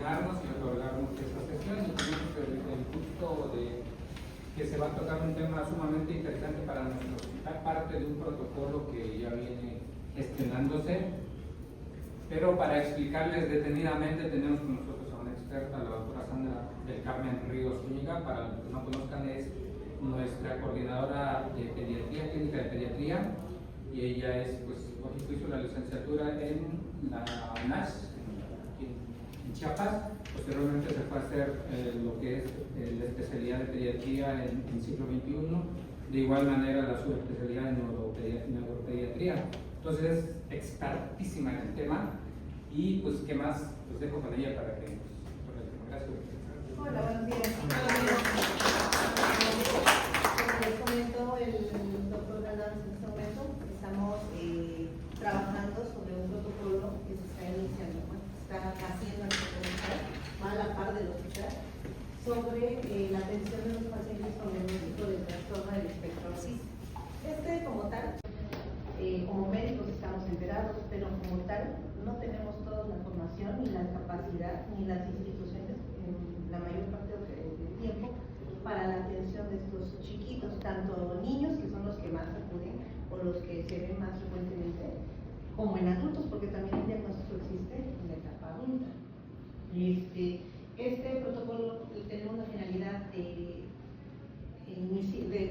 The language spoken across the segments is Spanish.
coordinarnos y otorgarnos esta sesión, y tenemos el gusto de que se va a tocar un tema sumamente interesante para nuestro hospital, parte de un protocolo que ya viene gestionándose. Pero para explicarles detenidamente, tenemos con nosotros a una experta, la doctora Sandra del Carmen Ríos Zúñiga. Para los que no conozcan, es nuestra coordinadora de pediatría, clínica de pediatría, y ella es, pues, hizo la licenciatura en la UNAS, en Chiapas. Posteriormente se fue a hacer lo que es la especialidad de pediatría en siglo XXI, de igual manera la subespecialidad en neuropediatría. Entonces es expertísima en el tema, y pues qué más, pues dejo con ella para que gracias. Hola, buenos días. Como les comentó el doctor Galán en este momento, estamos trabajando sobre un protocolo que se está iniciando, está haciendo el hospital, va a la par del hospital, sobre la atención de los pacientes con el tipo de trastorno del espectro autista. Como tal, como médicos estamos enterados, pero como tal no tenemos toda la formación, ni la capacidad, ni las instituciones en la mayor parte del tiempo para la atención de estos chiquitos, tanto niños, que son los que más acuden o los que se ven más frecuentemente, como en adultos, porque también el diagnóstico existe en la etapa adulta. Este protocolo tenemos la finalidad de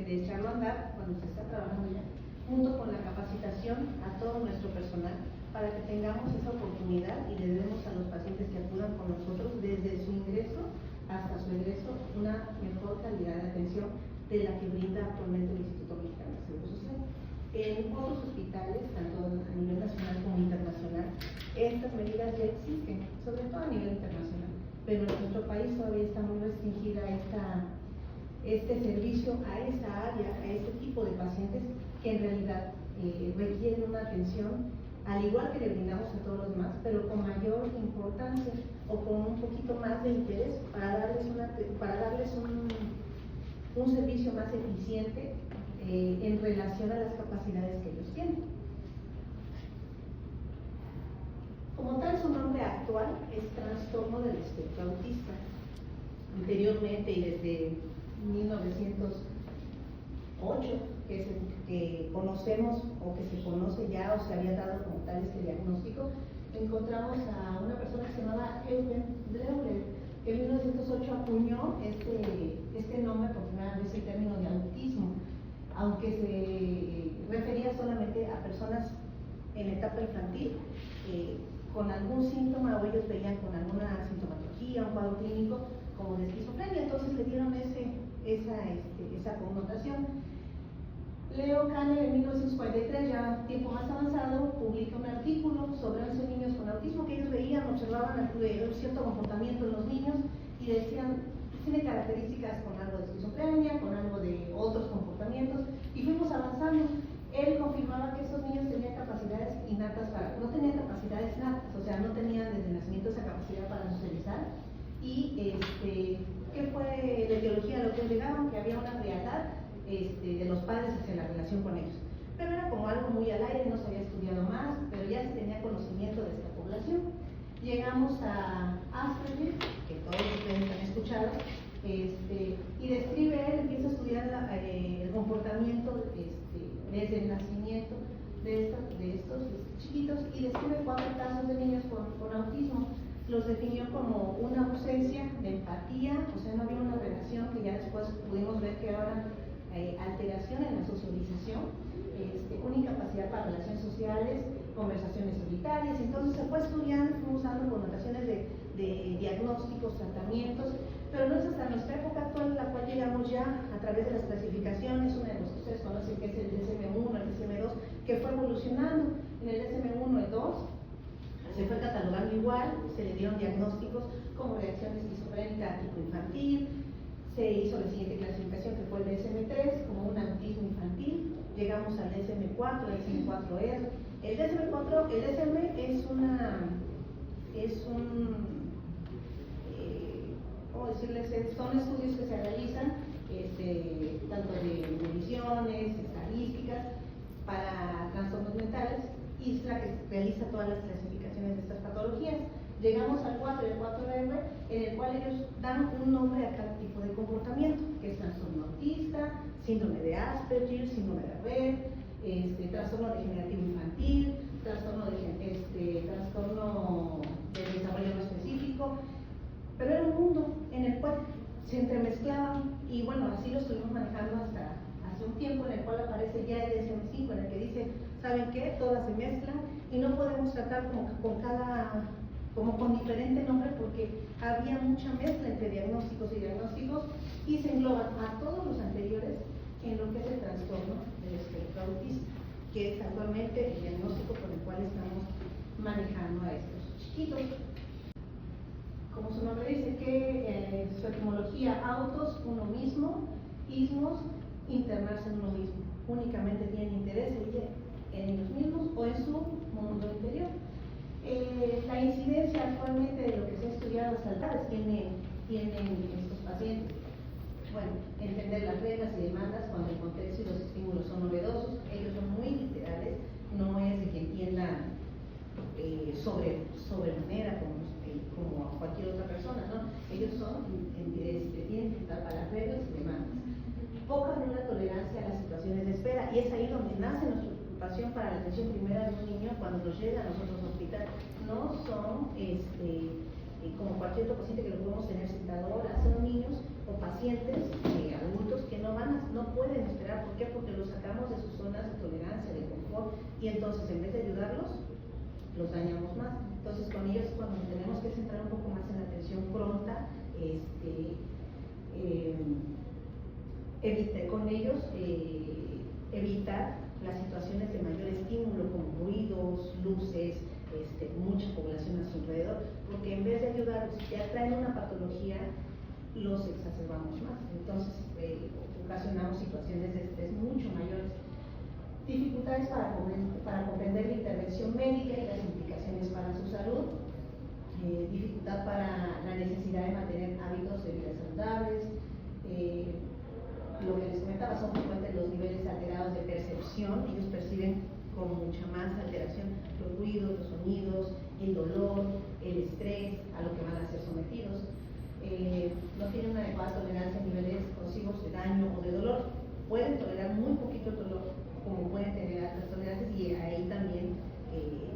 echarlo a andar cuando se está trabajando ya, junto con la capacitación a todo nuestro personal, para que tengamos esa oportunidad y le demos a los pacientes que acudan con nosotros desde su ingreso hasta su egreso una mejor calidad de atención de la que brinda actualmente el Instituto Mexicano de Seguro Social. En otros hospitales, tanto a nivel nacional como internacional, estas medidas ya existen, sobre todo a nivel internacional, pero en nuestro país todavía está muy restringida este servicio a esa área, a este tipo de pacientes que en realidad requieren una atención, al igual que le brindamos a todos los demás, pero con mayor importancia o con un poquito más de interés para darles un servicio más eficiente en relación a las capacidades que ellos tienen. Como tal, su nombre actual es trastorno del espectro autista. Anteriormente y desde 1908, que es el que conocemos o que se conoce ya o se había dado como tal este diagnóstico, encontramos a una persona que se llamaba Eugen Bleuler, que en 1908 acuñó este nombre por primera vez, el término de autismo, aunque se refería solamente a personas en etapa infantil con algún síntoma, o ellos veían con alguna sintomatología, un cuadro clínico como de esquizofrenia, entonces le dieron esa connotación. Leo Kanner en 1943, ya tiempo más avanzado, publica un artículo sobre 11 niños con autismo que ellos veían, observaban un cierto comportamiento en los niños y decían, tiene características con algo de esquizofrenia, con algo de otros comportamientos, y fuimos avanzando. Él confirmaba que esos niños tenían capacidades innatas, no tenían capacidades natas, o sea, no tenían desde el nacimiento esa capacidad para socializar, y ¿qué fue de biología lo que llegaban? Que había una frialdad de los padres hacia la relación con ellos, pero era como algo muy al aire, no se había estudiado más, pero ya se tenía conocimiento de esta población. Llegamos a Asperger, que todos ustedes han escuchado, y describe él, empieza a estudiar el comportamiento desde el nacimiento de estos chiquitos, y describe 4 casos de niños con autismo. Los definió como una ausencia de empatía, o sea, no había una relación, que ya después pudimos ver que ahora alteración en la socialización, una incapacidad para relaciones sociales, conversaciones solitarias. Entonces se fue estudiando, fuimos dando connotaciones de diagnósticos, tratamientos, pero no es hasta nuestra época actual en la cual llegamos ya a través de las clasificaciones, una de las que ustedes conocen que es el DSM-1, el DSM-2, que fue evolucionando. En el DSM-1 y 2 se fue catalogando igual, se le dieron diagnósticos como reacción esquizofrénica tipo infantil, se hizo la siguiente clasificación que fue el DSM-3 como un autismo infantil, llegamos al DSM-4, el DSM-4R. El DSM-4, el DSM ¿cómo decirles? Son estudios que se realizan tanto de mediciones, estadísticas para trastornos mentales, y es la que realiza todas las clasificaciones de estas patologías. Llegamos al 4 y el 4R dan un nombre a cada tipo de comportamiento, que es trastorno autista, síndrome de Asperger, síndrome de Rett, trastorno degenerativo infantil, trastorno de desarrollo no específico, pero era un mundo en el cual se entremezclaban y bueno, así lo estuvimos manejando hasta hace un tiempo, en el cual aparece ya el DSM-5, en el que dice, ¿saben qué? Todas se mezclan y no podemos tratar como con diferente nombre, porque había mucha mezcla entre diagnósticos y se engloban a todos los anteriores en lo que es el trastorno del espectro autista, que es actualmente el diagnóstico con el cual estamos manejando a estos chiquitos. Como su nombre dice, que su etimología, autos, uno mismo, ismos, internarse en uno mismo. Únicamente tienen interés en ellos mismos o en su mundo interior. La incidencia actualmente de lo que se ha estudiado hasta ahora tienen estos pacientes. Bueno, entender las reglas y demandas cuando el contexto y los estímulos son novedosos. Ellos son muy literales, no es de que entiendan sobremanera como cualquier otra persona, ¿no? Ellos tienen que estar para las reglas y demandas. Poca o nula tolerancia a las situaciones de espera, y es ahí donde nace nuestra preocupación para la atención primera de un niño cuando nos llega a nosotros al hospital. No son como cualquier otro paciente que lo podemos tener sentado ahora, son niños o pacientes adultos que no pueden esperar. ¿Por qué? Porque los sacamos de sus zonas de tolerancia, de confort, y entonces en vez de ayudarlos, los dañamos más. Entonces con ellos cuando tenemos que centrar un poco más en la atención pronta, evitar las situaciones de mayor estímulo como ruidos, luces, mucha población a su alrededor, porque en vez de ayudarlos, si ya traen una patología, los exacerbamos más. Entonces ocasionamos situaciones de estrés mucho mayores. Dificultades para comprender la intervención médica y las implicaciones para su salud. Dificultad para la necesidad de mantener hábitos de vida saludables. Lo que les comentaba, son frecuentes los niveles alterados de percepción. Ellos perciben con mucha más alteración los ruidos, los sonidos, el dolor, el estrés a lo que van a ser sometidos. No tienen una adecuada tolerancia a niveles excesivos de daño o de dolor. Pueden tolerar muy poquito el dolor, como pueden tener altas tolerancias, y ahí también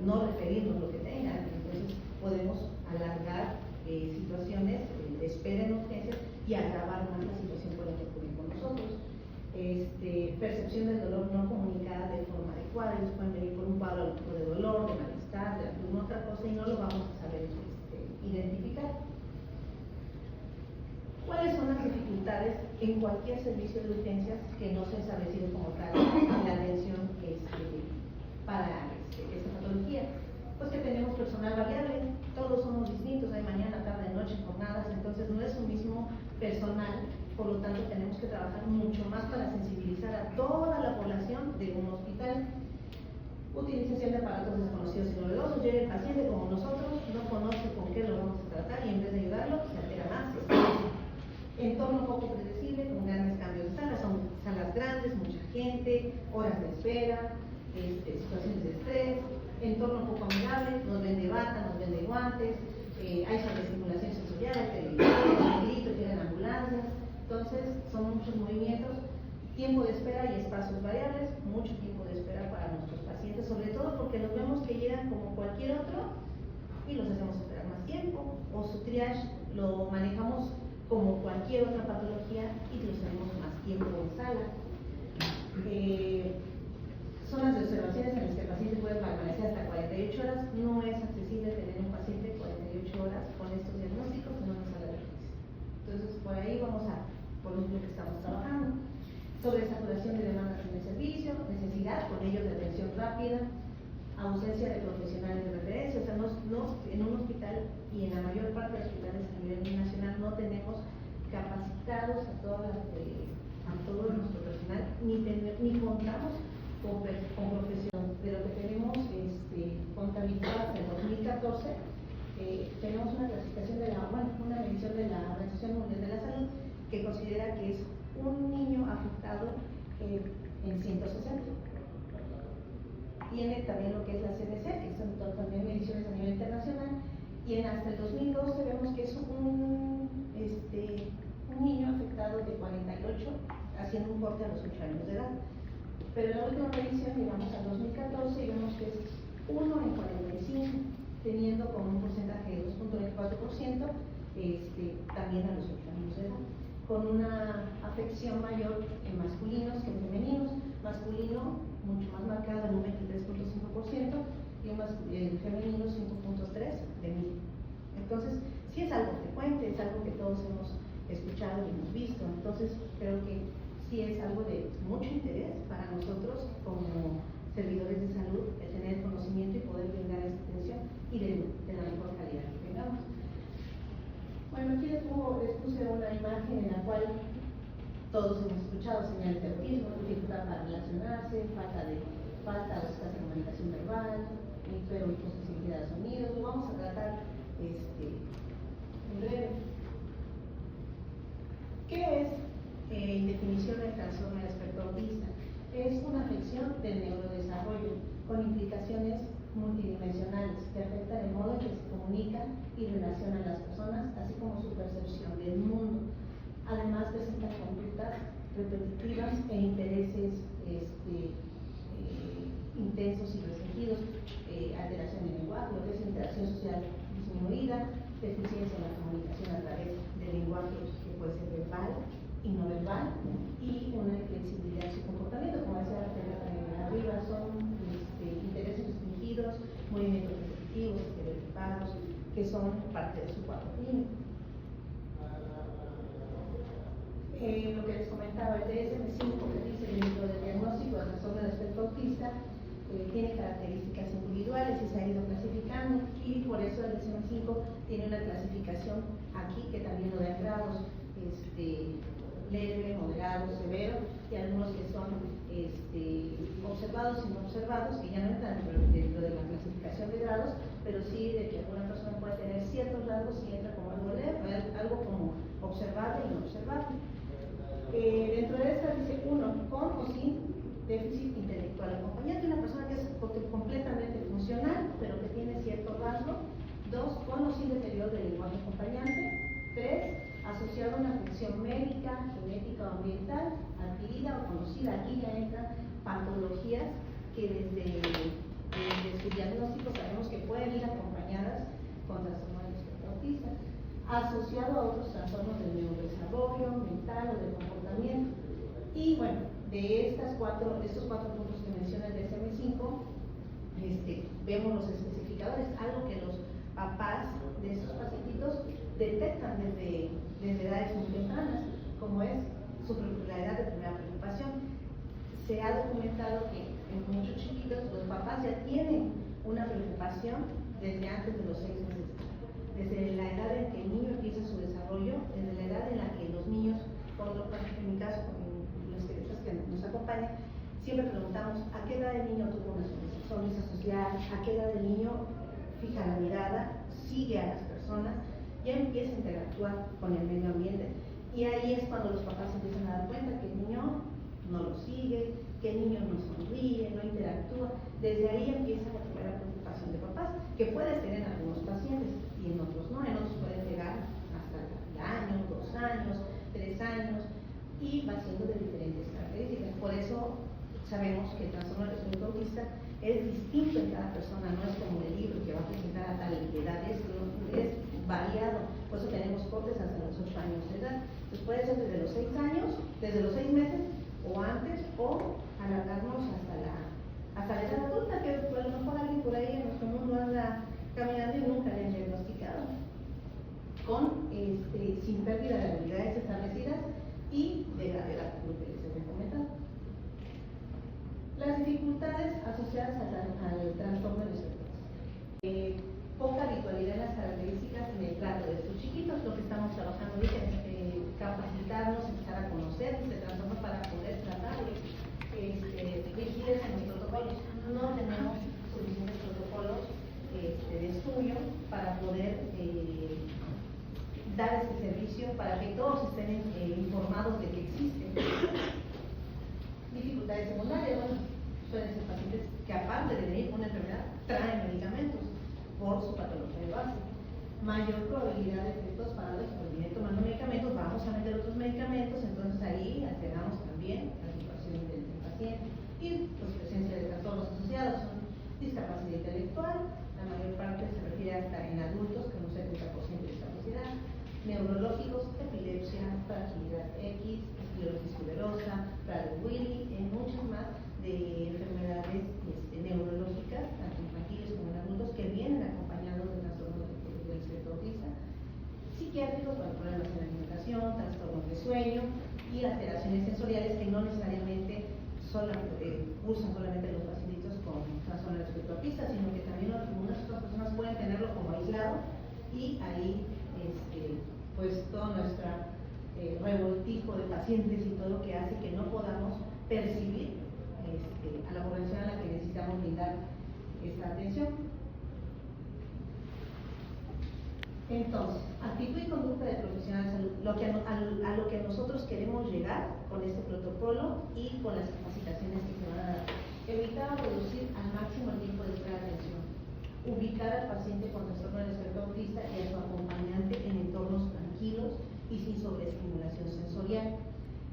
no referirnos lo que tengan. Entonces podemos alargar situaciones de espera en urgencias y agravar más la situación por la que ocurre con nosotros. Percepción del dolor no comunicada de forma adecuada. Ellos pueden venir por un cuadro de dolor, de malestar, de alguna otra cosa, y no lo vamos a saber identificar. ¿Cuáles son las dificultades en cualquier servicio de urgencias que no se ha establecido como tal la atención para esta patología? Pues que tenemos personal variable, todos somos distintos, hay mañana, tarde, noche, jornadas, entonces no es un mismo personal, por lo tanto tenemos que trabajar mucho más para sensibilizar a toda la población de un hospital. Utilización de aparatos desconocidos y novedosos. Llega el paciente como nosotros, no conoce con qué lo vamos a tratar, y en vez de ayudarlo, se altera más. Entorno poco predecible, con grandes cambios de salas, son salas grandes, mucha gente, horas de espera, situaciones de estrés. Entorno poco amigable, nos ven de bata, nos ven de guantes, hay sobreestimulación sensorial, televisores, gritos, llegan ambulancias. Entonces son muchos movimientos, tiempo de espera y espacios variables, mucho tiempo de espera para nuestros pacientes, sobre todo porque los vemos que llegan como cualquier otro y los hacemos esperar más tiempo, o su triage lo manejamos como cualquier otra patología y los tenemos más tiempo en sala. Zonas de observaciones en las que el paciente puede permanecer hasta 48 horas. No es accesible tener un paciente 48 horas con estos diagnósticos en una sala de urgencias. Entonces, por ahí vamos por lo que estamos trabajando. Sobresaturación de demandas en el servicio, necesidad con ellos de atención rápida, ausencia de profesionales de referencia. O sea, en un hospital y en la mayor parte de los hospitales a nivel nacional no tenemos capacitados a todo nuestro personal, ni contamos con profesión. De lo que tenemos contabilizado hasta el 2014, tenemos una clasificación una medición de la Organización Mundial de la Salud que considera que es un niño afectado en 160. Tiene también lo que es la CDC, que son también mediciones a nivel internacional, y hasta el 2012 vemos que es un corresponde a los 8 años de edad. Pero en la última medición llegamos al 2014 y vemos que es 1 en 45, teniendo como un porcentaje de 2.24% también a los 8 años de edad, con una afección mayor en masculinos que en femeninos, masculino mucho más marcado en un 23.5% y en femenino 5.3% de 1000. Entonces, sí es algo frecuente, es algo que todos hemos escuchado y hemos visto, entonces creo que sí es algo de mucho interés para nosotros como servidores de salud, el tener conocimiento y poder brindar esta atención y de la mejor calidad que tengamos. Bueno, aquí les puse una imagen en la cual todos hemos escuchado señales de autismo, dificultad para relacionarse, falta o escasa comunicación verbal, pero hiposensibilidad a sonidos. Lo vamos a tratar en breve. ¿Qué es, en definición, el trastorno del espectro autista? Es una afección del neurodesarrollo con implicaciones multidimensionales que afectan el modo en que se comunican y relacionan las personas, así como su percepción del mundo. Además, presentan conductas repetitivas e intereses intensos y restringidos, alteración en el lenguaje, lo que es interacción social disminuida, deficiencia en la comunicación a través del lenguaje que puede ser verbal y no verbal, y una inflexibilidad en su comportamiento, como decía arriba, son intereses restringidos, movimientos repetitivos, estereotipados, que son parte de su cuadro clínico. Lo que les comentaba, el DSM-5 que dice dentro del diagnóstico del trastorno del espectro autista tiene características individuales y se ha ido clasificando, y por eso el DSM-5 tiene una clasificación aquí que también lo da en grados, leve, moderado, severo, y algunos que son observados y no observados, que ya no entran dentro de la clasificación de grados, pero sí de que alguna persona puede tener ciertos rasgos y entra como algo leve, algo como observable y no observable. Dentro de esta dice 1, con o sin déficit intelectual acompañante, una persona que es completamente funcional, pero que tiene cierto rasgo. 2, con o sin deterioro del lenguaje acompañante. 3, asociado a una afección médica, genética o ambiental, adquirida o conocida. Aquí ya entran patologías que desde su diagnóstico sabemos que pueden ir acompañadas con trastorno del espectro autista, asociado a otros trastornos del neurodesarrollo, mental o del comportamiento. Y bueno, de estos cuatro puntos que menciona el DSM-5, vemos los especificadores, algo que los papás de estos pacientitos detectan desde edades muy tempranas, como es la edad de primera preocupación. Se ha documentado que en muchos chiquitos los papás ya tienen una preocupación desde antes de los 6 meses, desde la edad en que el niño empieza su desarrollo, desde la edad en la que los niños, en mi caso, con los especialistas que nos acompañan, siempre preguntamos a qué edad el niño tuvo una sonrisa social, a qué edad el niño fija la mirada, sigue a las personas, ya empieza a interactuar con el medio ambiente. Y ahí es cuando los papás empiezan a dar cuenta que el niño no lo sigue, que el niño no sonríe, no interactúa. Desde ahí empieza la primera preocupación de papás, que puedes tener en algunos pacientes y en otros no, en otros pueden llegar hasta el año, 2 años, 3 años, y va siendo de diferentes características. Por eso sabemos que el trastorno del espectro autista es distinto en cada persona, no es como el libro que va a presentar a tal edad, es variado, por eso tenemos cortes hasta los 8 años de edad. Entonces puede ser desde los 6 años, desde los 6 meses, o antes, o alargarnos hasta la edad adulta, que a lo mejor alguien por ahí en nuestro mundo anda caminando y nunca le han diagnosticado, sin pérdida de habilidades establecidas y de gravedad, lo que les he comentado. Las dificultades asociadas al trastorno del espectro. Poca habitualidad en las características en el trato de estos chiquitos, lo que estamos trabajando ahorita es capacitarnos, empezar a conocer este trastorno para poder tratarlo, dirigirles en los protocolos. No tenemos suficientes protocolos de estudio para poder dar este servicio, para que todos estén informados de que existe. Dificultades secundarias, bueno, suelen ser pacientes que aparte de venir con una enfermedad, traen medicamentos por su patología de base. Mayor probabilidad de efectos paradójicos. Viene tomando medicamentos, vamos a meter otros medicamentos, entonces ahí alteramos también las y pues presencia de trastornos asociados, son discapacidad intelectual, la mayor parte se refiere hasta en adultos con un 70% de discapacidad, neurológicos, epilepsia, fragilidad X, esclerosis tuberosa, Prader-Willi, en muchas más de enfermedades neurológicas, tanto infantiles como en adultos, que vienen acompañados de trastornos del espectro autista, psiquiátricos, con problemas en la alimentación, trastornos de sueño y alteraciones sensoriales que no necesariamente usan solamente los pacientitos con trastorno del espectro autista, sino que también algunas otras personas pueden tenerlo como aislado y ahí pues todo nuestro revoltijo de pacientes y todo lo que hace que no podamos percibir a la población a la que necesitamos brindar esta atención. Entonces, actitud y conducta de profesional de salud, a lo que nosotros queremos llegar con este protocolo y con las capacitaciones que se van a dar. Evitar o reducir al máximo el tiempo de espera de atención. Ubicar al paciente con trastorno del espectro autista y a su acompañante en entornos tranquilos y sin sobreestimulación sensorial.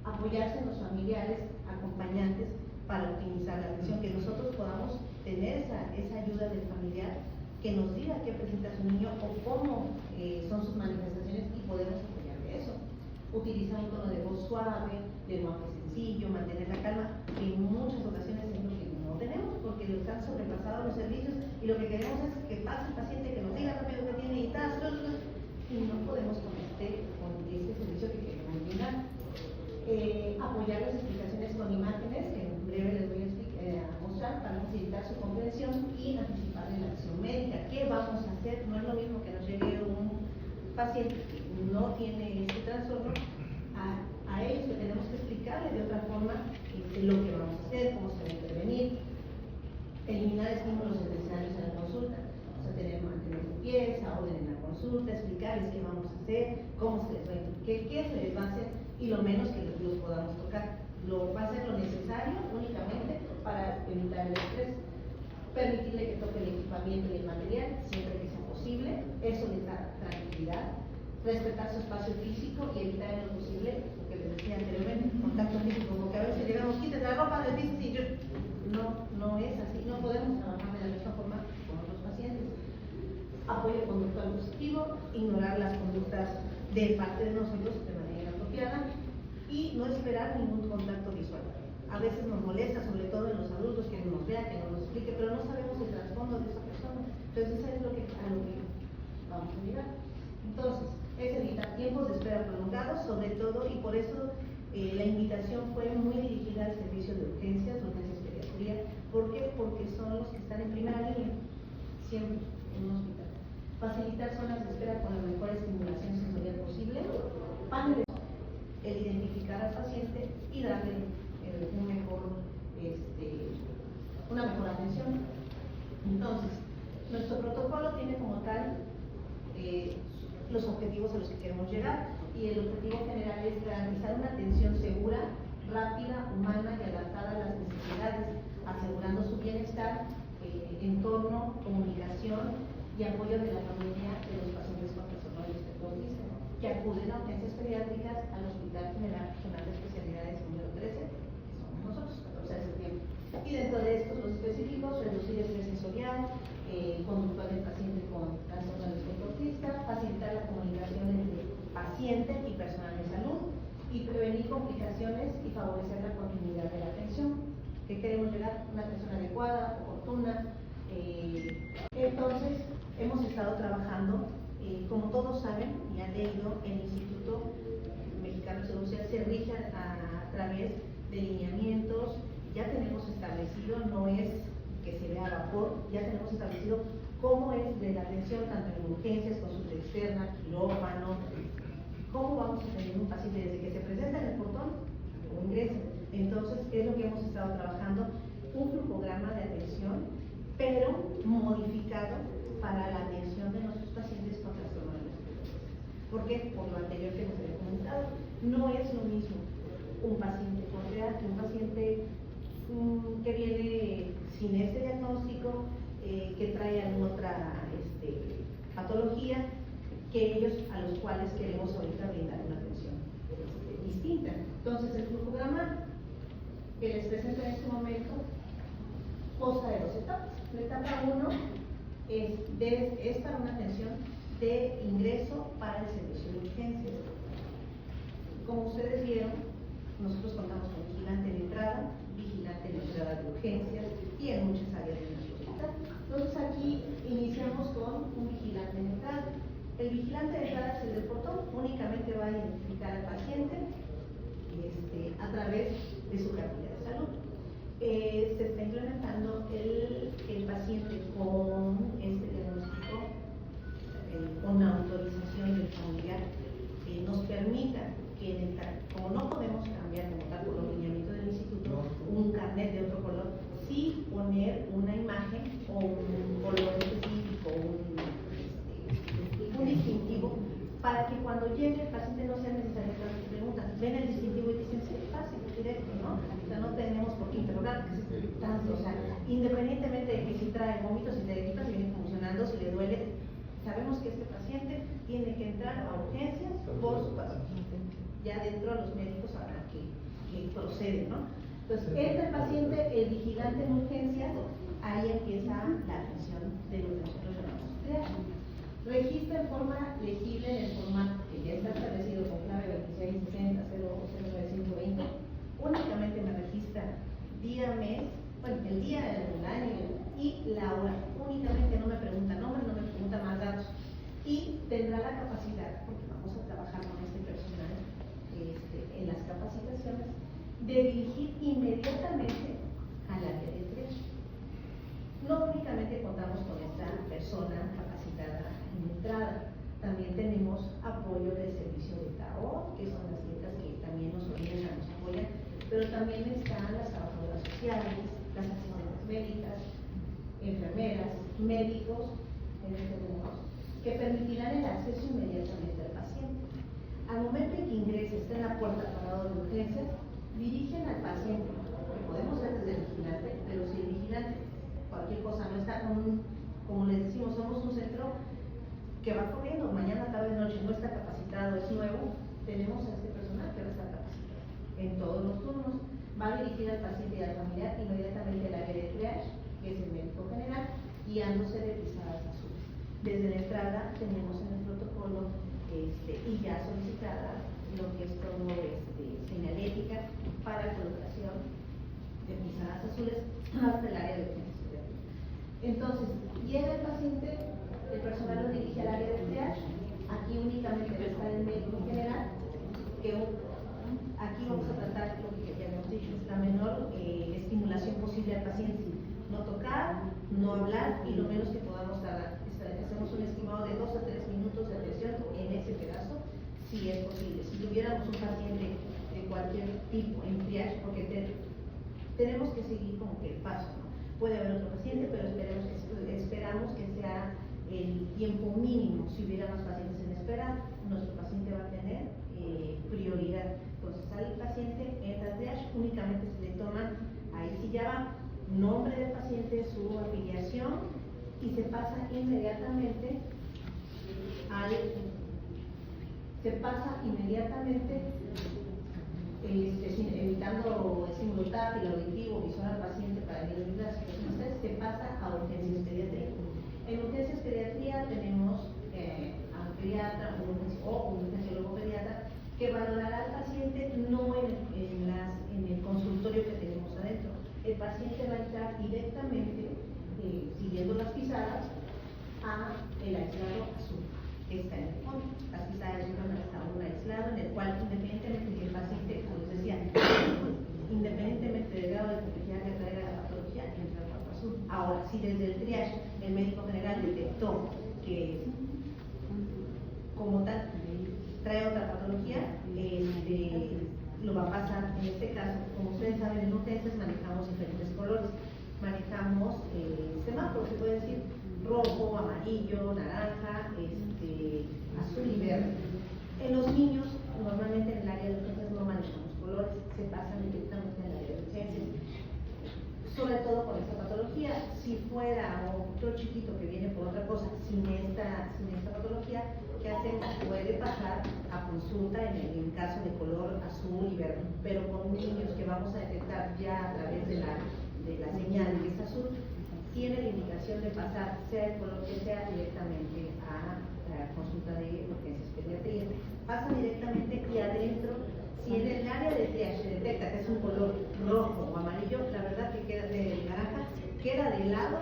Apoyarse en los familiares, acompañantes, para optimizar la atención, que nosotros podamos tener esa ayuda del familiar que nos diga qué presenta su niño o cómo son sus manifestaciones y podemos apoyar de eso. Utilizar un tono de voz suave, lenguaje sencillo, mantener la calma, que en muchas ocasiones es lo que no tenemos porque los han sobrepasado los servicios y lo que queremos es que pase el paciente, que nos diga rápido que tiene y tal, y no podemos con este servicio que queremos brindar. Apoyar las explicaciones con imágenes, que en breve les voy a mostrar para facilitar su comprensión y anticipar la acción médica. ¿Qué vamos a hacer? No es lo mismo que nos llegue un paciente que no tiene este trastorno, a ellos que tenemos que explicarle de otra forma lo que vamos a hacer, cómo se va a intervenir, eliminar estímulos innecesarios en la consulta. O sea, mantener limpieza, orden en la consulta, explicarles qué vamos a hacer, cómo se les va a qué se les va a hacer y lo menos que los podamos tocar. Va a ser lo necesario únicamente para evitar el estrés. Permitirle que toque el equipamiento y el material siempre que sea posible, eso les da tranquilidad. Respetar su espacio físico y evitar en lo posible, lo que les decía anteriormente, contacto físico, porque a veces llegamos, quítate la ropa del bici y yo, no es así, no podemos trabajar de la misma forma con otros pacientes. Apoyo conductual positivo, ignorar las conductas de parte de nosotros de manera apropiada y no esperar ningún contacto visual. A veces nos molesta, sobre todo en los adultos, que nos vea, que nos explique, pero no sabemos el trasfondo de esa persona. Entonces, eso es a lo que vamos a llegar. Entonces, es evitar tiempos de espera prolongados, sobre todo, y por eso la invitación fue muy dirigida al servicio de urgencias pediatría. ¿Por qué? Porque son los que están en primera línea, siempre en un hospital. Facilitar zonas de espera con la mejor estimulación sensorial posible, paneles, el identificar al paciente y darle una mejor atención. Entonces, nuestro protocolo tiene como tal los objetivos a los que queremos llegar y el objetivo general es garantizar una atención segura, rápida, humana y adaptada a las necesidades, asegurando su bienestar, entorno, comunicación y apoyo de la familia de los pacientes con trastorno del espectro autista, que acuden a urgencias pediátricas al Hospital General Regional de Especialidades número 13, que somos nosotros, 14 de septiembre. Y dentro de estos, los específicos, reducir estrés sensorial, conductual del paciente con trastorno del espectro autista, facilitar la comunicación entre paciente y personal de salud y prevenir complicaciones y favorecer la continuidad de la atención. ¿Qué queremos llegar? Una atención adecuada, oportuna. Entonces, hemos estado trabajando, como todos saben y han leído, el Instituto Mexicano de Salud se rige a través de lineamientos. Ya tenemos establecido, no es que se vea a vapor, ya tenemos establecido cómo es de la atención, tanto en urgencias, consulta externa, quirófano, cómo vamos a tener un paciente desde que se presenta en el portón o ingresa. Entonces, es lo que hemos estado trabajando, un programa de atención, pero modificado para la atención de nuestros pacientes con trastorno del espectro autista. ¿Por qué? Por lo anterior que nos había comentado, no es lo mismo un paciente con TEA que un paciente que viene sin este diagnóstico, que trae alguna otra patología, que ellos a los cuales queremos ahorita brindar una atención distinta. Entonces, el programa que les presento en este momento consta de 2 etapas. La etapa 1 es para una atención de ingreso para el servicio de urgencias. Como ustedes vieron, nosotros contamos con vigilante de entrada de urgencias y en muchas áreas de nuestro hospital. Entonces aquí iniciamos con un vigilante de entrada. El vigilante de entrada es el del portón, únicamente va a identificar al paciente a través de su cartilla de salud. Se está implementando el paciente con este diagnóstico, con la autorización del familiar, que nos permita que, como no podemos cambiar como tal por los lineamientos del instituto, un carnet de otro color, sí poner una imagen o un color específico, un distintivo, para que cuando llegue el paciente no sea necesario que nos preguntan, ven el distintivo y dicen, sí, fácil, directo, ¿no? O sea, no tenemos por qué interrogar, tanto, o sea, independientemente de que si trae vómitos, si te gripa, si viene funcionando, si le duele, sabemos que este paciente tiene que entrar a urgencias por su paciente. Ya dentro los médicos sabrán que procede, ¿no? Entonces, el paciente, el vigilante en urgencias, ahí empieza la atención de lo que nosotros llamamos triaje. Registra en forma legible en el formato que ya está establecido con clave 2660-00920. Únicamente me registra día, mes, bueno, el día, el año y la hora. Únicamente no me pregunta nombre, no me pregunta más datos. Y tendrá la capacidad, porque vamos a trabajar con este personal en las capacitaciones, de dirigir inmediatamente al área de triaje. No únicamente contamos con esta persona capacitada en entrada, también tenemos apoyo del servicio de tarot, que son las citas que también nos orientan, nos apoyan, pero también están las trabajadoras sociales, las asistentes médicas, enfermeras, médicos, que permitirán el acceso inmediatamente al paciente. Al momento en que ingrese, está en la puerta parado de urgencias, dirigen al paciente, que podemos ver desde el vigilante, pero si el vigilante, cualquier cosa, no está como les decimos, somos un centro que va corriendo, mañana, tarde, noche, no está capacitado, es nuevo, tenemos a este personal que va a estar capacitado en todos los turnos, va a dirigir al paciente y al familiar inmediatamente al área de triage, que es el médico general, guiándose de pisadas azules. Desde la entrada tenemos en el protocolo y ya solicitada lo que es todo señalética para colocación de pisadas azules hasta el área de urgencias. Entonces, llega el paciente, el personal lo dirige al área de triage, aquí únicamente va a estar el médico general, que aquí vamos a tratar lo que ya hemos dicho, la menor estimulación posible al paciente, no tocar, no hablar y lo menos que podamos tardar. Hacemos un estimado de 2 a 3 minutos de atención en ese pedazo, si es posible. Si tuviéramos un paciente de cualquier tipo en triage, porque tenemos que seguir como que el paso, ¿no? Puede haber otro paciente, pero esperamos que sea el tiempo mínimo. Si hubiera más pacientes en espera, nuestro paciente va a tener prioridad. Entonces sale el paciente, entra al triage, únicamente se le toman, ahí sí ya va, nombre del paciente, su afiliación, y se pasa inmediatamente evitando estímulo táctil, auditivo, visual al paciente para evitar las situaciones, se pasa a urgencias pediatría. En urgencias pediatría tenemos a un pediatra o un urgenciólogo pediatra que valorará al paciente no en el consultorio que tenemos adentro. El paciente va a entrar directamente, siguiendo las pisadas, a el aislado azul que está en el fondo. Las pisadas son un aislado en el cual, independientemente de que el paciente, como les decía, independientemente del grado de complejidad que traiga la patología, entra al cuarto azul. Ahora, si desde el triage el médico general detectó que como tal trae otra patología, lo va a pasar. En este caso, como ustedes saben, en urgencias manejamos diferentes colores. Manejamos semáforos, se puede decir rojo, amarillo, naranja, azul y verde. En los niños, normalmente en el área de urgencias no manejamos colores, se pasan directamente en el área de urgencias. Sobre todo con esta patología, si fuera otro chiquito que viene por otra cosa, sin esta patología, ¿qué hacemos? Puede pasar a consulta en caso de color azul y Oliver, pero con niños que vamos a detectar ya a través de la señal que es azul, tiene la indicación de pasar, sea el color que sea, directamente a la consulta de urgencias pediatría. Pasa directamente y adentro, si en el área de triage se detecta que es un color rojo o amarillo, la verdad que queda de naranja, queda de lado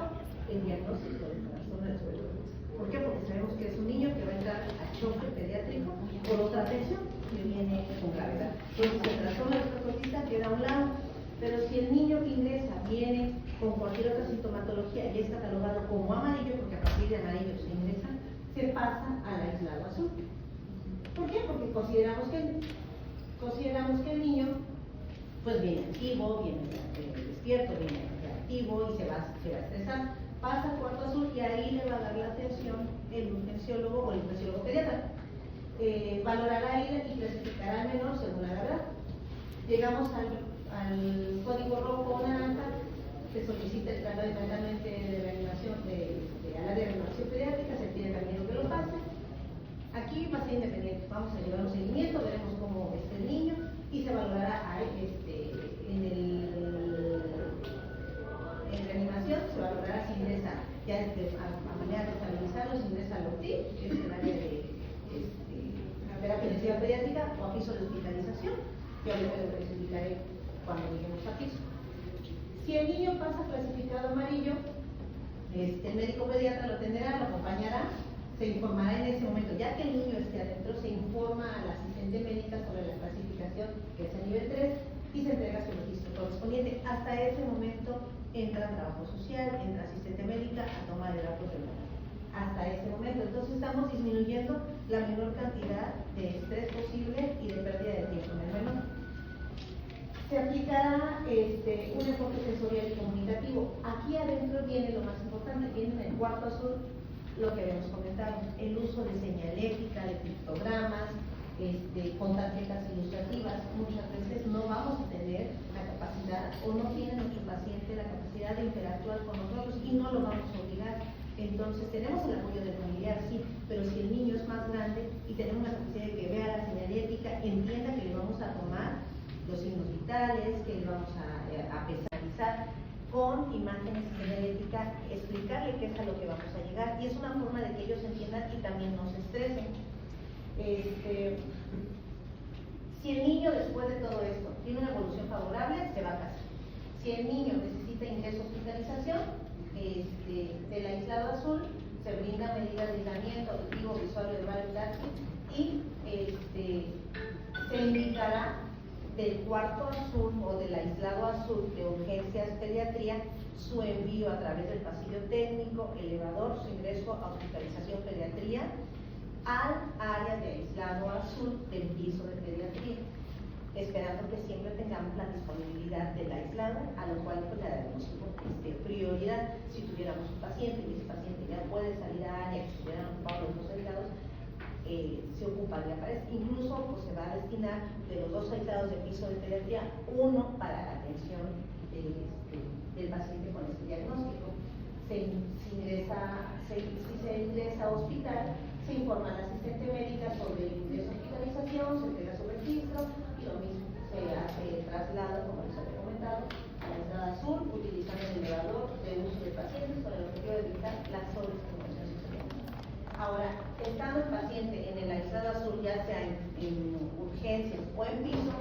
el diagnóstico del trastorno del sueño. ¿Por qué? Porque sabemos que es un niño que va a entrar a choque pediátrico por otra atención que viene con gravedad. Entonces el trastorno del sueño autista queda a un lado. Pero si el niño que ingresa viene con cualquier otra sintomatología y es catalogado como amarillo, porque a partir de amarillo se ingresa, se pasa al aislado azul. ¿Por qué? Porque consideramos que el niño pues viene activo, viene despierto, viene reactivo y se va a estresar. Pasa al cuarto azul y ahí le va a dar la atención el urgenciólogo o el urgenciólogo pediatra. Valorará y clasificará al menor según la gravedad. Llegamos al código rojo o naranja, se solicita el traslado inmediatamente de reanimación al área de reanimación pediátrica, se pide también que lo pase. Aquí va a ser independiente, vamos a llevar un seguimiento, veremos cómo está el niño y se valorará en reanimación, se valorará si ingresa ya a manera de estabilizarlo, si ingresa al OTI, que es el área de terapia intensiva pediátrica, o a piso de hospitalización, y ahorita lo especificaré cuando lleguemos a piso. Si el niño pasa clasificado amarillo, el médico pediatra lo atenderá, lo acompañará, se informará en ese momento, ya que el niño esté adentro, se informa a la asistente médica sobre la clasificación, que es el nivel 3, y se entrega su registro correspondiente. Hasta ese momento entra trabajo social, entra asistente médica a tomar el dato del menor. Hasta ese momento, entonces estamos disminuyendo la menor cantidad de estrés posible y de pérdida de tiempo en el menor. Se aplicará un enfoque sensorial y comunicativo. Aquí adentro viene lo más importante, viene en el cuarto azul lo que habíamos comentado, el uso de señalética, de pictogramas, con tarjetas ilustrativas. Muchas veces no vamos a tener la capacidad o no tiene nuestro paciente la capacidad de interactuar con nosotros y no lo vamos a obligar. Entonces tenemos el apoyo del familiar, sí, pero si el niño es más grande y tenemos la capacidad de que vea la señalética, entienda que le vamos a tomar los signos vitales, que le vamos a personalizar con imágenes señaléticas, explicarle qué es a lo que vamos a llegar, y es una forma de que ellos entiendan y también no se estresen. Si el niño después de todo esto tiene una evolución favorable, se va a casa. Si el niño necesita ingreso a hospitalización, del aislado azul se brinda medidas de aislamiento auditivo, visual, verbal y táctil, y se indicará del cuarto azul o del aislado azul de urgencias pediatría su envío a través del pasillo técnico, elevador, su ingreso a hospitalización pediatría al área de aislado azul del piso de pediatría, esperando que siempre tengamos la disponibilidad del aislado, a lo cual pues, le daremos prioridad. Si tuviéramos un paciente y ese paciente ya puede salir a área, si estuvieran ocupados los dos aislados, se ocuparía para eso. Incluso pues, se va a destinar de los dos aislados de piso de pediatría, uno para la atención del paciente con este diagnóstico. Si se ingresa a hospital, se informa a la asistente médica sobre el ingreso a hospitalización, se entrega su registro y lo mismo, se hace el traslado, como les había comentado, a la entrada azul, utilizando el elevador de uso de pacientes con el objetivo de evitar la sobreestimulación sensorial. Ahora, estando el paciente en el aislado azul, ya sea en urgencias o en piso,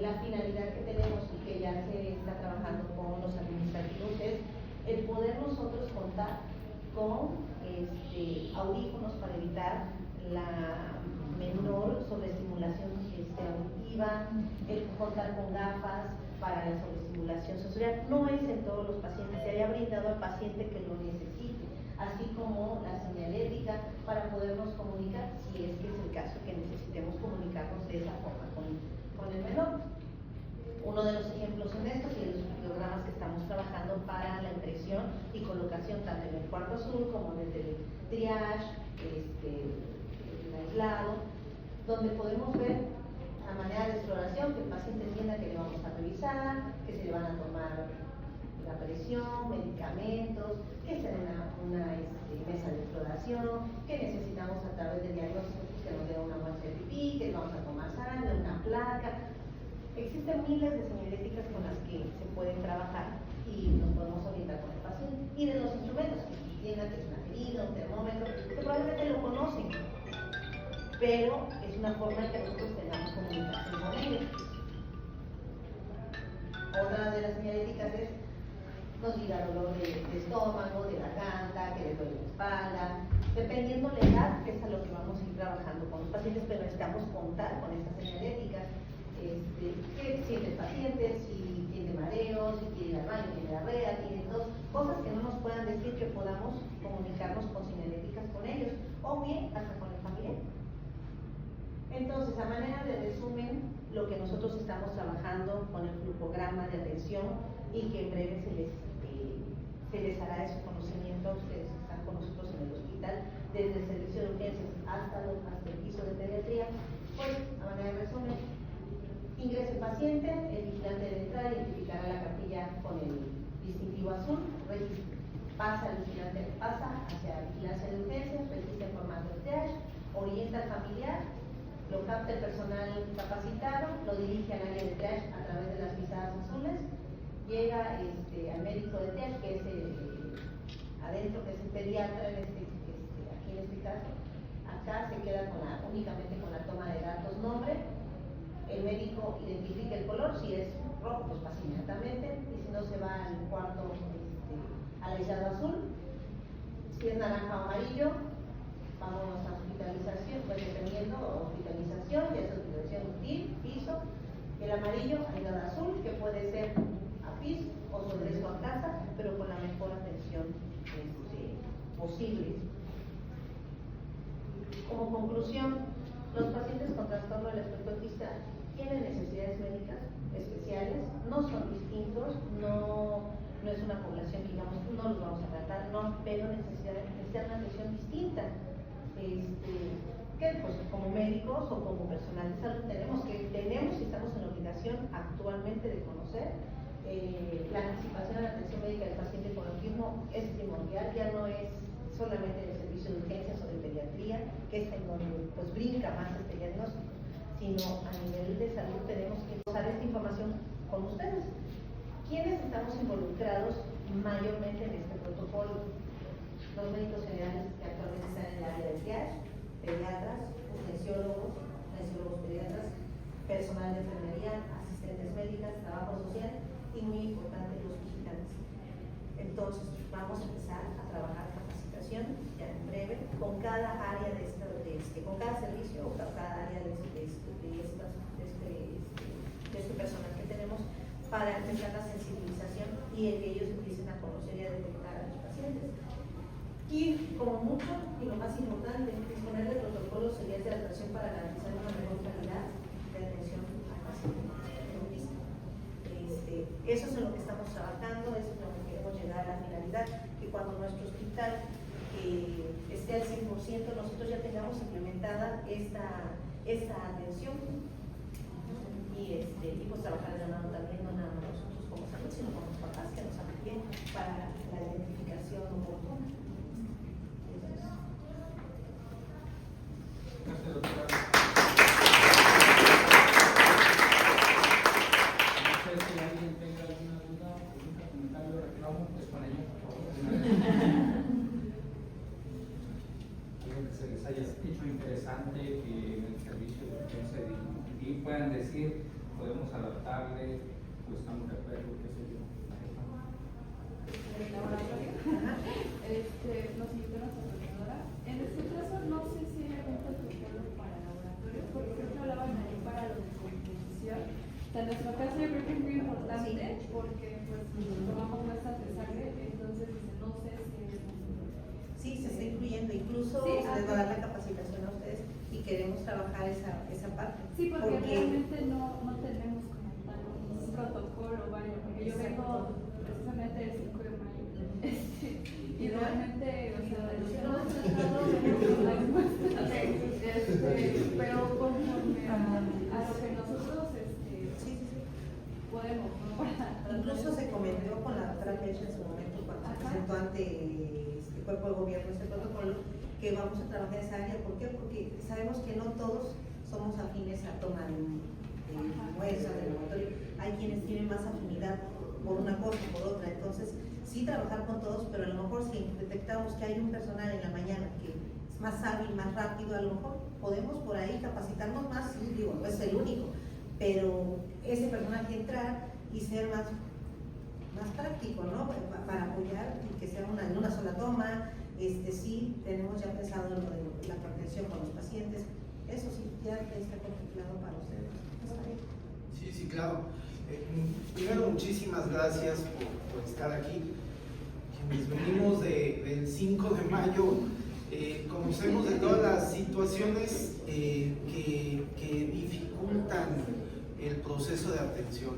la finalidad que tenemos y que ya se está trabajando con los administrativos es el poder nosotros contar con audífonos para evitar la menor sobreestimulación auditiva, el contar con gafas para la sobreestimulación sensorial. No es en todos los pacientes, se haya brindado al paciente que lo necesite, así como la señalética para podernos comunicar si es que es el caso que necesitemos comunicarnos de esa forma con el menor. Uno de los ejemplos en esto y de los programas que estamos trabajando para la impresión y colocación tanto en el cuarto azul como desde el triage, el aislado, donde podemos ver a manera de exploración que el paciente entienda que le vamos a revisar, que se le van a tomar la presión, medicamentos, que se dé una mesa de exploración, que necesitamos a través del diagnóstico que nos dé una muestra de pipí, que le vamos a tomar sangre, una placa. Existen miles de señaléticas con las que se pueden trabajar y nos podemos orientar con el paciente. Y de los instrumentos que tienen, que es una medida, un termómetro, que probablemente lo conocen, pero es una forma en que nosotros tengamos comunicación con ellos. Otra de las señaléticas es nos dirá dolor de estómago, de garganta, que le duele la espalda. Dependiendo la edad, es a lo que vamos a ir trabajando con los pacientes, pero necesitamos contar con estas señaléticas. ¿Qué siente el paciente? Si tiene mareo, si quiere ir al baño, tiene diarrea, tiene tos, cosas que no nos puedan decir, que podamos comunicarnos con señaléticas con ellos, o bien hasta con el familiar. Entonces, a manera de resumen, lo que nosotros estamos trabajando con el flujograma de atención y que en breve se les hará ese conocimiento a ustedes que están con nosotros en el hospital, desde el servicio de urgencias hasta el piso de pediatría. Pues, a manera de resumen, ingresa el paciente, el vigilante debe entrar, identificará la capilla con el distintivo azul, pasa hacia vigilancia de urgencias, registra el formato de triage, orienta al familiar, lo capta el personal capacitado, lo dirige al área de triage a través de las pisadas azules, llega al médico de triage, que es adentro, que es el pediatra aquí en este caso. Acá se queda únicamente con la toma de datos, nombre. El médico identifica el color, si es rojo, pues pasa inmediatamente, y si no, se va al cuarto al aislado azul. Si es naranja o amarillo, vamos a hospitalización, pues dependiendo, hospitalización, ya es hospitalización UTI, piso. El amarillo, aislado azul, que puede ser a piso o sobre eso a casa, pero con la mejor atención posible. Como conclusión, los pacientes con trastorno del espectro autista tienen necesidades médicas especiales, no son distintos, no es una población que digamos no los vamos a tratar, no, pero necesitan una atención distinta. Que pues como médicos o como personal de salud tenemos y estamos en la obligación actualmente de conocer la anticipación a la atención médica del paciente con autismo es primordial, ya no es solamente en el servicio de urgencias o de pediatría, que es en donde pues brinca más este diagnóstico, sino a nivel de salud tenemos que usar esta información con ustedes. ¿Quiénes estamos involucrados mayormente en este protocolo? Los médicos generales que actualmente están en el área de triage, pediatras, urgenciólogos pediatras, personal de enfermería, asistentes médicas, trabajo social y muy importante los vigilantes. Entonces vamos a empezar a trabajar capacitación ya en breve con cada área con cada servicio o cada área de este personal que tenemos para empezar la sensibilización y el que ellos empiecen a conocer y a detectar a los pacientes. Y como mucho, y lo más importante, disponer de protocolos y guías de atención para garantizar una mejor calidad de atención al paciente autista. Eso es en lo que estamos trabajando, eso es en lo que queremos llegar a la finalidad, que cuando nuestro hospital esté al 100%, nosotros ya tengamos implementada esta atención y pues trabajar de la mano también, no nada más nosotros como salud, sino con los papás que nos apoyen para la identificación oportuna. Gracias, doctora. No sé si alguien tenga alguna duda, pregunta, comentario, reclamo, pues con ella, por favor. Algo que se les haya hecho interesante, que en el servicio de urgencia y puedan decir, podemos adaptarle, pues estamos de acuerdo, qué sé yo. El laboratorio, nos invitó nuestra coordinadora. En este caso, no sé si hay algún protocolo para laboratorio, porque creo que hablaban ahí para lo de composición. O sea, en nuestro caso, yo creo que es muy importante porque pues, tomamos muestras de sangre, entonces no sé si es. Sí, se está incluyendo, incluso sí, se les va a dar la capacitación a ustedes y queremos trabajar esa parte. Sí, porque realmente no tenemos como tal un protocolo, vaya, porque yo vengo precisamente el 5 de mayo. Y realmente, o sea, de los que no hemos tratado, venimos las muestras, pero conforme a lo que nosotros podemos, ¿no? Incluso se comentó con la doctora Fecha en su momento cuando se presentó ante el cuerpo de gobierno este protocolo que vamos a trabajar esa área. ¿Por qué? Porque sabemos que no todos somos afines a tomar muestras de laboratorio, hay quienes tienen más afinidad por una cosa, por otra. Entonces, sí trabajar con todos, pero a lo mejor si detectamos que hay un personal en la mañana que es más hábil, más rápido, a lo mejor podemos por ahí capacitarnos más, sí, digo, no es el único, pero ese personal que entrar y ser más práctico, ¿no? Para apoyar y que sea en una sola toma. Sí, tenemos ya pensado en lo de la coordinación con los pacientes. Eso sí, ya está contemplado para ustedes. Sí, sí, claro. Primero, muchísimas gracias por estar aquí. Quienes venimos del 5 de mayo, conocemos de todas las situaciones que dificultan el proceso de atención.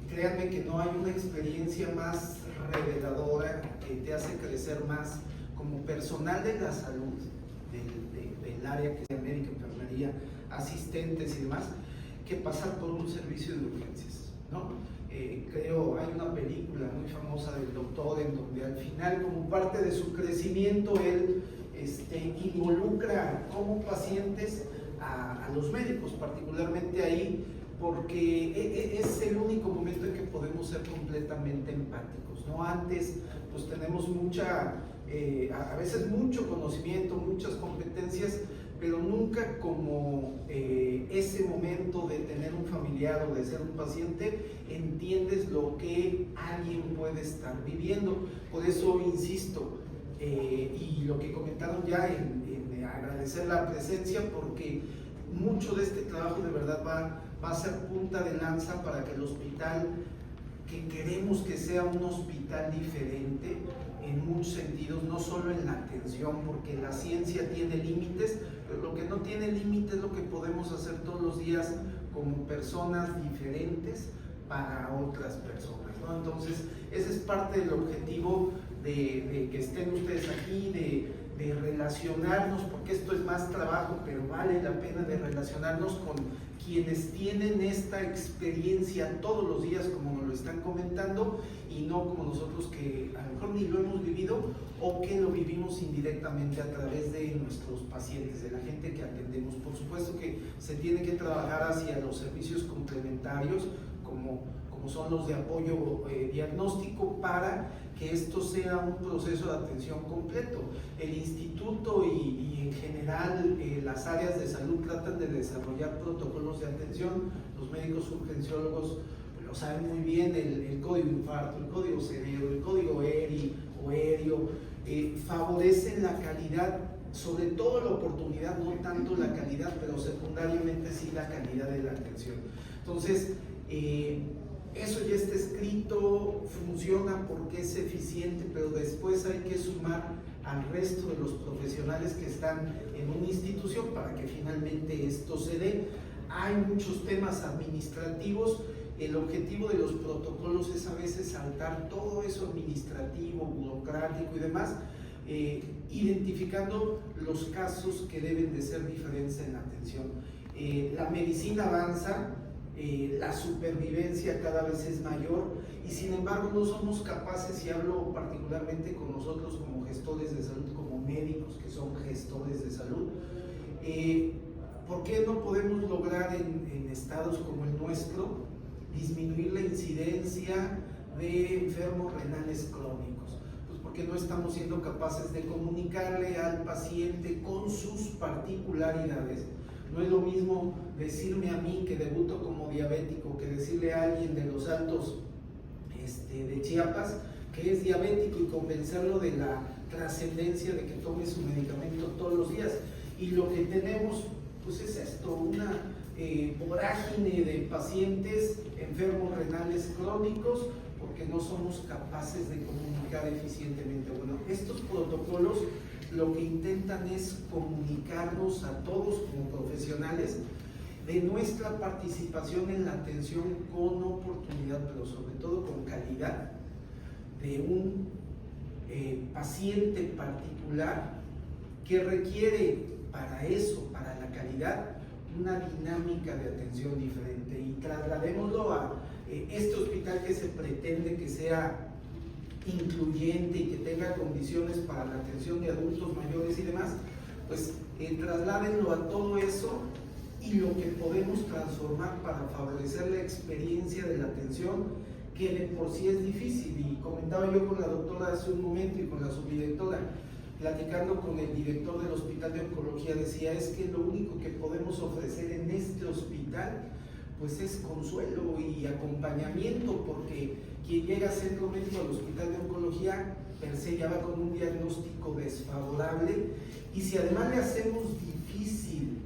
Créanme que no hay una experiencia más reveladora que te hace crecer más como personal de la salud, del área que sea médica, enfermería, asistentes y demás, que pasar por un servicio de urgencias, ¿no? Creo, hay una película muy famosa del doctor en donde al final, como parte de su crecimiento, él involucra como pacientes a los médicos, particularmente ahí, porque es el único momento en que podemos ser completamente empáticos, ¿no? Antes, pues tenemos a veces mucho conocimiento, muchas competencias, pero nunca como ese momento de tener un familiar o de ser un paciente, entiendes lo que alguien puede estar viviendo. Por eso insisto, y lo que comentaron ya en agradecer la presencia, porque mucho de este trabajo de verdad va a ser punta de lanza para que el hospital, que queremos que sea un hospital diferente en muchos sentidos, no solo en la atención, porque la ciencia tiene límites, pero lo que no tiene límites es lo que podemos hacer todos los días como personas diferentes para otras personas, ¿no? Entonces, ese es parte del objetivo de que estén ustedes aquí, de relacionarnos, porque esto es más trabajo, pero vale la pena de relacionarnos con quienes tienen esta experiencia todos los días, como nos lo están comentando, y no como nosotros que a lo mejor ni lo hemos vivido o que lo vivimos indirectamente a través de nuestros pacientes, de la gente que atendemos. Por supuesto que se tiene que trabajar hacia los servicios complementarios, como son los de apoyo diagnóstico, para que esto sea un proceso de atención completo. El instituto y en general las áreas de salud tratan de desarrollar protocolos de atención. Los médicos urgenciólogos lo saben muy bien, el código infarto, el código cerebro, el código ERI o ERIO, favorecen la calidad, sobre todo la oportunidad, no tanto la calidad, pero secundariamente sí la calidad de la atención. Entonces, eso ya está escrito, funciona porque es eficiente, pero después hay que sumar al resto de los profesionales que están en una institución para que finalmente esto se dé. Hay muchos temas administrativos. El objetivo de los protocolos es a veces saltar todo eso administrativo, burocrático y demás, identificando los casos que deben de ser diferentes en la atención. La medicina avanza, la supervivencia cada vez es mayor y sin embargo no somos capaces, y hablo particularmente con nosotros como gestores de salud, como médicos que son gestores de salud, ¿por qué no podemos lograr en estados como el nuestro disminuir la incidencia de enfermos renales crónicos? Pues porque no estamos siendo capaces de comunicarle al paciente con sus particularidades. No es lo mismo decirme a mí que debuto como diabético que decirle a alguien de los Altos de Chiapas que es diabético y convencerlo de la trascendencia de que tome su medicamento todos los días. Y lo que tenemos pues es esto, una vorágine de pacientes enfermos renales crónicos porque no somos capaces de comunicar eficientemente. Bueno, estos protocolos lo que intentan es comunicarnos a todos como profesionales de nuestra participación en la atención con oportunidad, pero sobre todo con calidad, de un paciente particular que requiere para eso, para la calidad, una dinámica de atención diferente. Y trasladémoslo a este hospital que se pretende que sea incluyente y que tenga condiciones para la atención de adultos mayores y demás, pues trasládenlo a todo eso y lo que podemos transformar para favorecer la experiencia de la atención, que de por sí es difícil. Y comentaba yo con la doctora hace un momento y con la subdirectora, platicando con el director del Hospital de Oncología, decía, es que lo único que podemos ofrecer en este hospital pues es consuelo y acompañamiento, porque quien llega a centro médico al Hospital de Oncología per se ya va con un diagnóstico desfavorable, y si además le hacemos difícil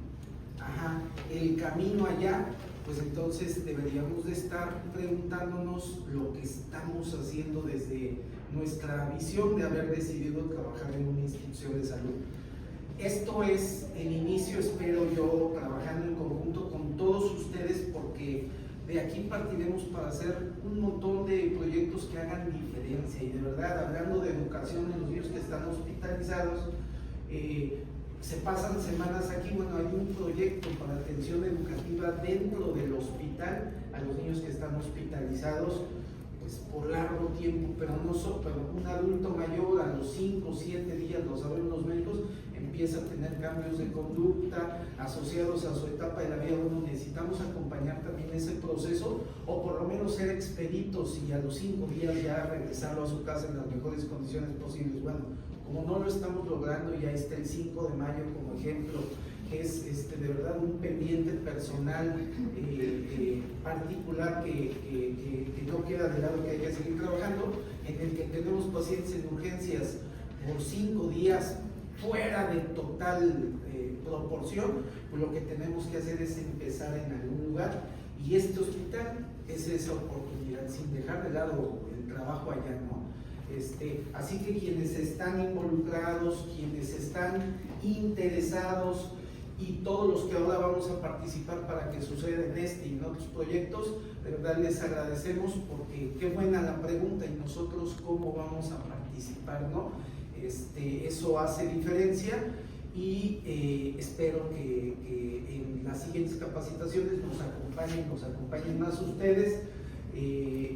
el camino allá, pues entonces deberíamos de estar preguntándonos lo que estamos haciendo desde nuestra visión de haber decidido trabajar en una institución de salud. Esto es el inicio, espero yo, trabajando en conjunto con todos ustedes, porque de aquí partiremos para hacer un montón de proyectos que hagan diferencia. Y de verdad, hablando de educación en los niños que están hospitalizados, se pasan semanas aquí. Bueno, hay un proyecto para atención educativa dentro del hospital a los niños que están hospitalizados pues por largo tiempo, pero un adulto mayor a los 5 o 7 días, lo saben los médicos, empieza a tener cambios de conducta asociados a su etapa de la vida. Bueno, necesitamos acompañar también ese proceso, o por lo menos ser expeditos y a los 5 días ya regresarlo a su casa en las mejores condiciones posibles. Bueno, como no lo estamos logrando, ya está el 5 de mayo como ejemplo, que es de verdad un pendiente personal particular que no queda de lado, que hay que seguir trabajando, en el que tenemos pacientes en urgencias por 5 días fuera de total proporción. Pues lo que tenemos que hacer es empezar en algún lugar, y este hospital es esa oportunidad, sin dejar de lado el trabajo allá, ¿no? Así que quienes están involucrados, quienes están interesados, y todos los que ahora vamos a participar para que suceda en este y en otros proyectos, de verdad les agradecemos, porque qué buena la pregunta, y nosotros cómo vamos a participar, ¿no? Eso hace diferencia, y espero que en las siguientes capacitaciones nos acompañen más ustedes,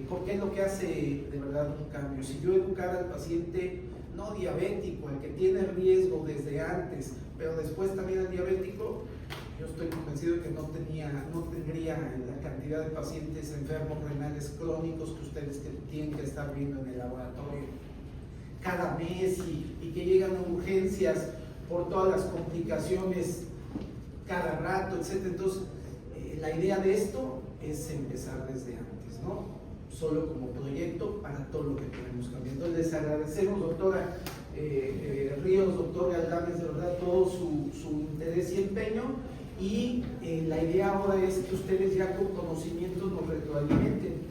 porque es lo que hace de verdad un cambio. Si yo educara al paciente no diabético, el que tiene riesgo desde antes, pero después también al diabético, yo estoy convencido de que no tendría la cantidad de pacientes enfermos renales crónicos que ustedes tienen que estar viendo en el laboratorio cada mes, y que llegan a urgencias por todas las complicaciones cada rato, etc. Entonces, la idea de esto es empezar desde antes, ¿no? Solo como proyecto para todo lo que podemos cambiar. Entonces, les agradecemos, doctora Ríos, doctor Galdames, de verdad, todo su interés y empeño, y la idea ahora es que ustedes ya con conocimientos nos retroalimenten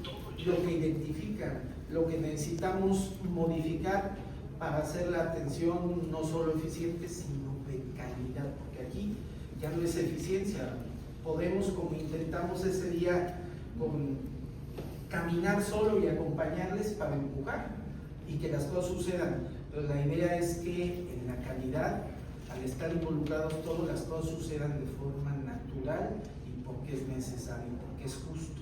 lo que identifican, lo que necesitamos modificar para hacer la atención no solo eficiente, sino de calidad, porque aquí ya no es eficiencia. Podemos, como intentamos ese día, caminar solo y acompañarles para empujar y que las cosas sucedan, pero la idea es que en la calidad, al estar involucrados todos, las cosas sucedan de forma natural, y porque es necesario, porque es justo.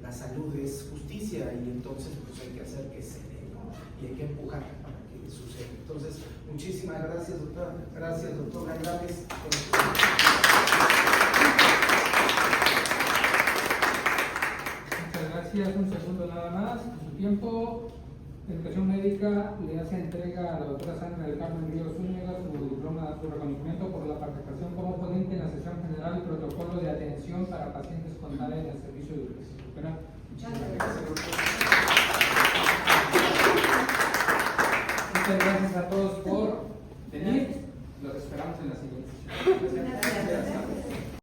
La salud es justicia, y entonces pues hay que hacer que se dé, ¿no? Y hay que empujar para que suceda. Entonces, muchísimas gracias, doctora. Gracias, doctor Galdames. Muchas gracias. Un segundo nada más por su tiempo. Educación médica le hace entrega a la doctora Sandra del Carmen Ríos Zúñiga su diploma, su reconocimiento por la participación como ponente en la sesión general y protocolo de atención para pacientes con TARE en el servicio de urgencia. Muchas gracias a todos por venir. Los esperamos en la siguiente sesión. Gracias.